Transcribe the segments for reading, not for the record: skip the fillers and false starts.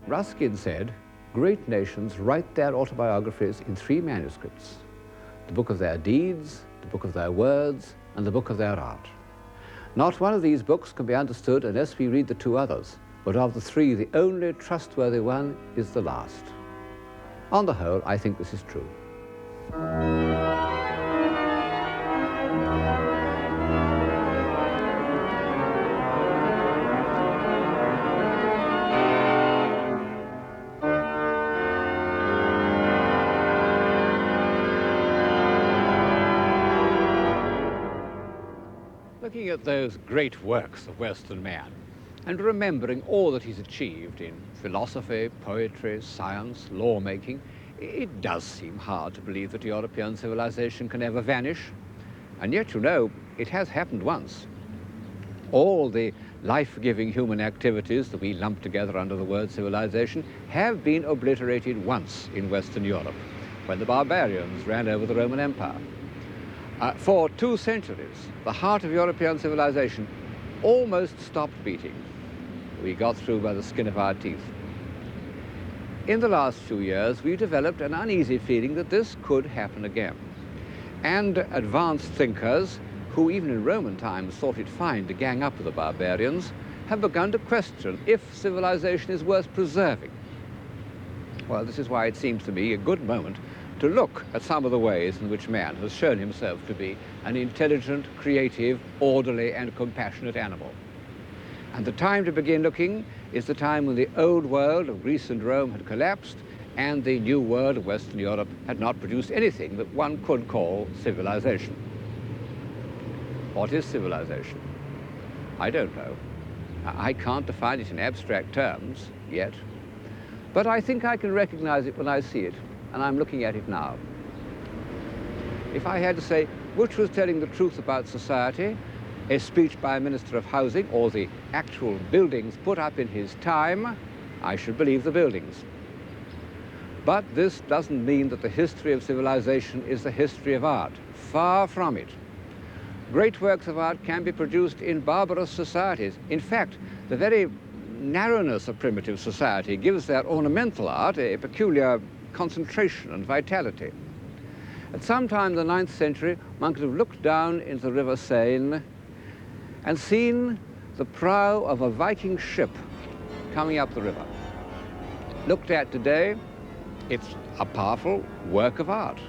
Ruskin said, great nations write their autobiographies in 3 manuscripts: the book of their deeds, the book of their words, and the book of their art. Not one of these books can be understood unless we read the 2 others, but of the 3, the only trustworthy one is the last. On the whole, I think this is true. Looking at those great works of Western man, and remembering all that he's achieved in philosophy, poetry, science, lawmaking, it does seem hard to believe that European civilization can ever vanish. And yet, you know, it has happened once. All the life-giving human activities that we lump together under the word civilization have been obliterated once in Western Europe, when the barbarians ran over the Roman Empire. For 2 centuries, the heart of European civilization almost stopped beating. We got through by the skin of our teeth. In the last few years, we developed an uneasy feeling that this could happen again. And advanced thinkers, who even in Roman times thought it fine to gang up with the barbarians, have begun to question if civilization is worth preserving. Well, this is why it seems to me a good moment to look at some of the ways in which man has shown himself to be an intelligent, creative, orderly, and compassionate animal. And the time to begin looking is the time when the old world of Greece and Rome had collapsed and the new world of Western Europe had not produced anything that one could call civilization. What is civilization? I don't know. I can't define it in abstract terms yet, but I think I can recognize it when I see it, and I'm looking at it now. If I had to say which was telling the truth about society, a speech by a minister of housing or the actual buildings put up in his time, I should believe the buildings. But this doesn't mean that the history of civilization is the history of art. Far from it. Great works of art can be produced in barbarous societies. In fact, the very narrowness of primitive society gives their ornamental art a peculiar concentration and vitality. At some time in the 9th century, one could have looked down into the river Seine and seen the prow of a Viking ship coming up the river. Looked at today, it's a powerful work of art.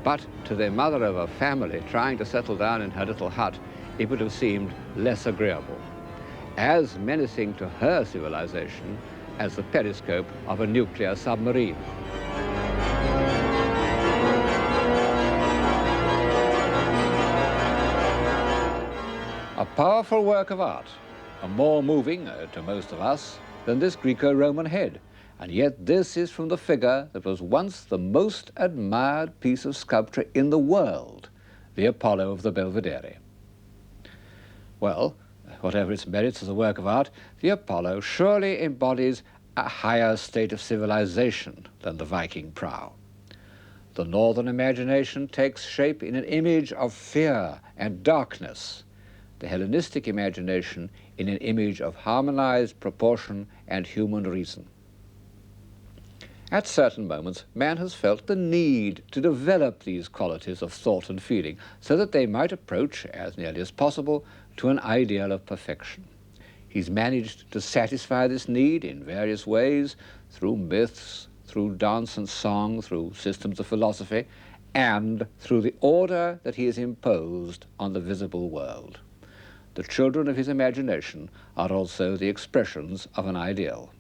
But to the mother of a family trying to settle down in her little hut, it would have seemed less agreeable, as menacing to her civilization as the periscope of a nuclear submarine. A powerful work of art, a more moving, to most of us, than this Greco-Roman head. And yet this is from the figure that was once the most admired piece of sculpture in the world, the Apollo of the Belvedere. Well, whatever its merits as a work of art, the Apollo surely embodies a higher state of civilization than the Viking prow. The northern imagination takes shape in an image of fear and darkness, the Hellenistic imagination in an image of harmonized proportion and human reason. At certain moments, man has felt the need to develop these qualities of thought and feeling so that they might approach, as nearly as possible, to an ideal of perfection. He's managed to satisfy this need in various ways, through myths, through dance and song, through systems of philosophy, and through the order that he has imposed on the visible world. The children of his imagination are also the expressions of an ideal.